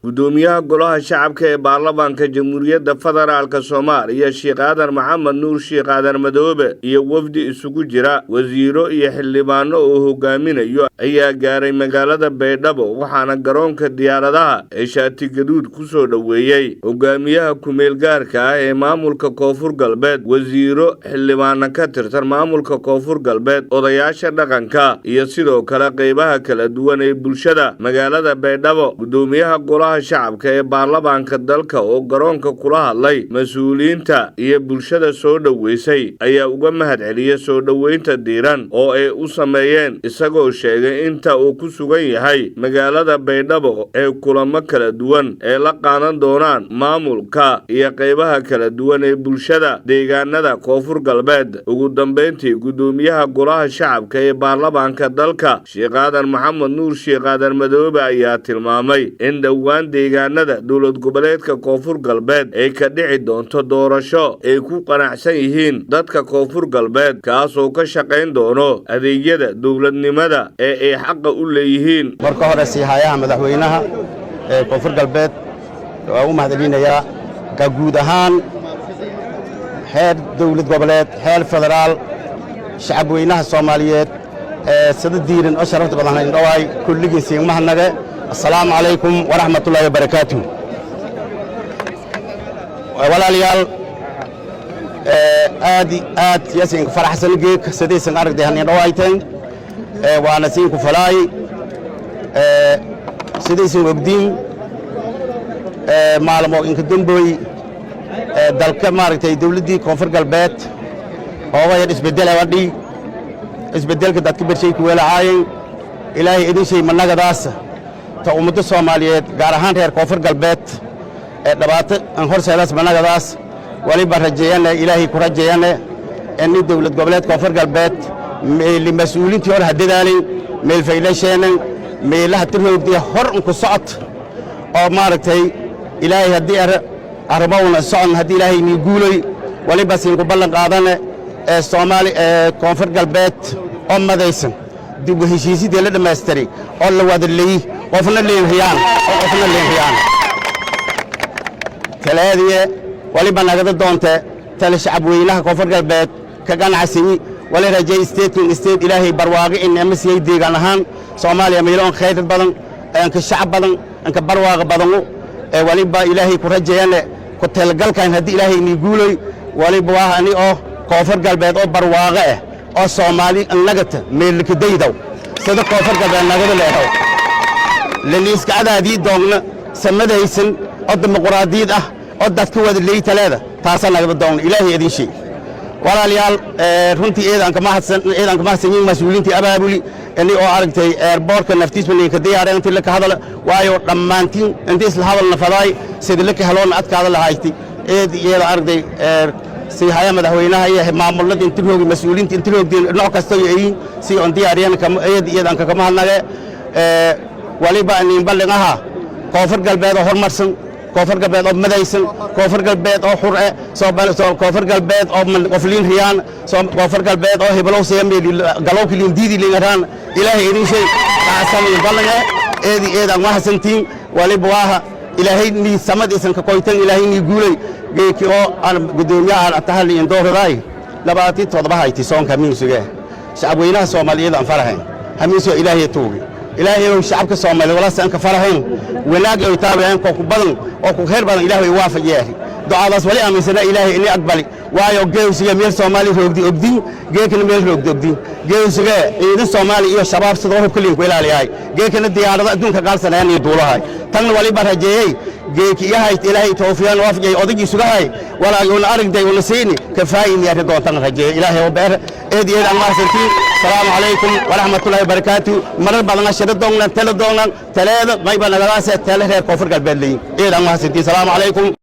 gudoomiyaha golaha shacabka ee baarlamaanka jamhuuriyadda federaalka Soomaaliya Sheekh Aadan Maxamed Nuur Sheekh Aadan Madoobe iyo wafdi isugu jira wasiiro iyo xildhibaano oo hogaaminayo ayaa gaaray magaalada Baydhabo waxaana garoonka diyaaradaha ee Shaati Gaduud ku soo dhaweeyay hogaamiyaha kumeel gaarka ah ee maamulka Koonfur Galbeed wasiiro xildhibaano ka tirsan maamulka Koonfur Galbeed odayaasha dhaqanka iyo sidoo kale qaybaha kala duwan ee bulshada magaalada Baydhabo gudoomiyaha golaha shacabka ee baarlamaanka dalka oo garoonka kula hadlay mas'uuliyiinta iyo bulshada soo dhaweysay ayaa uga mahadceliyay soo dhaweynta diiran oo ay u sameeyeen isagoo sheegay inta uu ku sugan yahay magaalada Baydhabo ee kulamo kala duwan ee la qaadan doonaan maamulka iyo qaybaha kala duwan ee bulshada deegaanada Koonfur Galbeed ugu dambeyntii gudoomiyaha golaha shacabka ee baarlamaanka dalka Sheekh Aadan Maxamed Nuur Sheekh Aadan Madoobe ayaa tilmaamay in dhawaan deegaanada dowlad goboleedka Koonfur Galbeed ay ka dhici doonto doorasho ay ku qanacsan yihiin dadka Koonfur Galbeed kaas oo ka shaqeyn doono adeegyada dowladnimada ee ay xaq u leeyihiin marka hore hay'adaha madaxweynaha ee Koonfur Galbeed waa u mahadcelinayaa guud ahaan heer dowlad goboleed heer federaal shacabweynaha Soomaaliyeed sida diiran oo sharafta badan in dhawaay kulligiin mahadnaga السلام عليكم ورحمة الله وبركاته walaalyaal aad yasin faraxsan geek sidaysan aragtay dhawaayteen waana siin ku falaay sidaysan ogdiin maalmo in ka dambeeyay dalka maaragtay dawladii Koonfur Galbeed oo way isbedelka dadka bershay ku weelaayeen ilaahay idin shay managadaas ummadda Soomaaliyeed gaar ahaan reer Koonfur Galbeed ee dhibaato aan horseedas managadaas waliba rajeeyana ilaahay ku rajeeyana in dawlad goboleed Koonfur Galbeed meel mas'uuliyiintii hor hadidaalin meel faylasheenen meelaha tirhoogdiya hor ku socod oo maaragtay ilaahay hadii arabawna socon hadii ilaahay ni guulay waliba siin ku ballan qaadana ee Soomaali Koonfur Galbeed oo madaysan dib u heshiisidii la dhameystiray oo la wada leeyay qofna leeyaan talaadiye waliba nagada doonta tala shacabweynaha Koonfur Galbeed ka ganacsiga wali rajay state ilaahay barwaaqo in MCA deegaan ahaan Soomaaliya meeloon khayr badan ka shacab badan ka barwaaqo badan waliba ilaahay ku rajeeyana ku talgalkan hadii ilaahay ni guulay waliba waani oo Koonfur Galbeed oo barwaaqo ah oo Soomaali nagata meel ka daydaw sida Koonfur Galbeed nagada leeyahay لليسك عدادي دون سمدهيسن أو ديمقراطية أو دتك ود اللي تلاذا تاسنا قبل دون إلهي هذا الشيء ولا ليال رنتي إذا كما سنين مسؤولين تي أبابولي اللي أو عرفتي إيربورك النفتيس من كدي عرفت أنت لك هذا وايو رمانتين أنت هذا النفضاي سيد لك هلون أتك هذا الهايتي إذا عرفتي سي هيا مدحوينها هي معاملات انتبهوا مسؤولين انتبهوا دين نوع كستوي سي أنتي عريان كم إذا كما هنا waliba in ballangaha Koonfur Galbeed oo hormarsan Koonfur Galbeed oo madaysan Koonfur Galbeed oo xur ah soo Koonfur Galbeed oo qofliin riyaan soo Koonfur Galbeed oo heblow sameeyay galowkii liindidi leeyahan ilaahay idin shay taasan ballangaa eedan wax santiin waliba waa ilaahay ni samadiisan ka qoytan ilaahay ni guulay geeki oo aan gudoomiyaha tahali in dooraday 27 hayti soonka miisuga shacabweynaha Soomaaliyeed aan farahayn hamiiso ilaahay tuugi إلهي والشعب كصومالي ولا سأنك فرحين وناقل ويتابعين كوكو بدن وكو خير بدن إلهي يوافق ياهي دعاء الله سوالي أمين سنة إلهي إني أقبلي وايو جيو سيجا مير صومالي روكدي أقدين جيك نمير روكدي أقدين جيو سيجا إيدي صومالي إيو الشباب صدوه كلين كويلا لي هاي جيك نديار دون كقال سنين يدولا هاي تنو والي برها جيهي جيك إيهاي إلهي توفيان وافق جيهي أوديكي سوغا هاي ولا يقول أرق دي ونسيني كفاين يا ردون تنغا جيهي إلهي وبير إيدي إيدي الله سنتين السلام عليكم ورحمة الله وبركاته مرر بعضنا شرط دونا تلا دونا تلا غيبنا لراسة تلا هير كفر قلبي إيه الله سنتين السلام عليكم